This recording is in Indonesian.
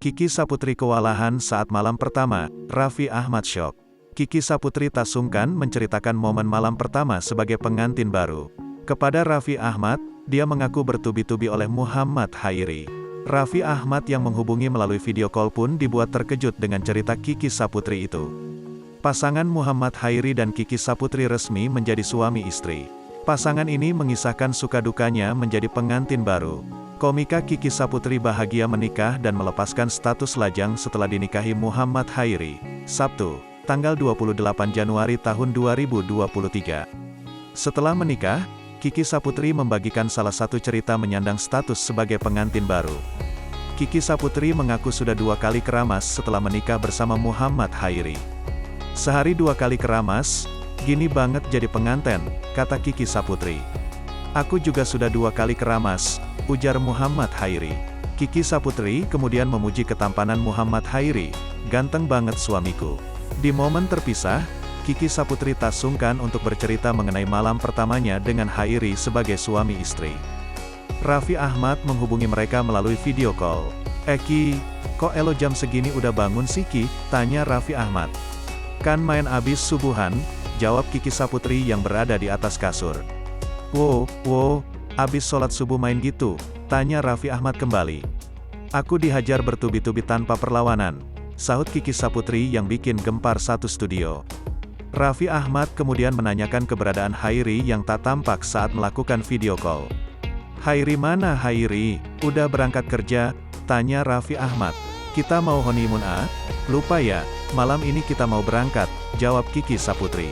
Kiki Saputri kewalahan saat malam pertama, Raffi Ahmad syok. Kiki Saputri tak sungkan menceritakan momen malam pertama sebagai pengantin baru. Kepada Raffi Ahmad, dia mengaku bertubi-tubi oleh Muhammad Chairi. Raffi Ahmad yang menghubungi melalui video call pun dibuat terkejut dengan cerita Kiki Saputri itu. Pasangan Muhammad Chairi dan Kiki Saputri resmi menjadi suami istri. Pasangan ini mengisahkan suka dukanya menjadi pengantin baru. Komika Kiki Saputri bahagia menikah dan melepaskan status lajang setelah dinikahi Muhammad Chairi, Sabtu, tanggal 28 Januari tahun 2023. Setelah menikah, Kiki Saputri membagikan salah satu cerita menyandang status sebagai pengantin baru. Kiki Saputri mengaku sudah 2 kali keramas setelah menikah bersama Muhammad Chairi. Sehari 2 kali keramas, gini banget jadi penganten, kata Kiki Saputri. Aku juga sudah 2 kali keramas, ujar Muhammad Chairi. Kiki Saputri kemudian memuji ketampanan Muhammad Chairi, ganteng banget suamiku. Di momen terpisah, Kiki Saputri tak sungkan untuk bercerita mengenai malam pertamanya dengan Chairi sebagai suami istri. Raffi Ahmad menghubungi mereka melalui video call. Ki, kok elo jam segini udah bangun sih Ki? Tanya Raffi Ahmad. Kan main abis subuhan, jawab Kiki Saputri yang berada di atas kasur. Wow, abis sholat subuh main gitu? Tanya Raffi Ahmad kembali. Aku dihajar bertubi-tubi tanpa perlawanan, sahut Kiki Saputri yang bikin gempar satu studio. Raffi Ahmad kemudian menanyakan keberadaan Chairi yang tak tampak saat melakukan video call. Chairi mana Chairi? Udah berangkat kerja? Tanya Raffi Ahmad. Kita mau honeymoon Lupa ya, malam ini kita mau berangkat, jawab Kiki Saputri.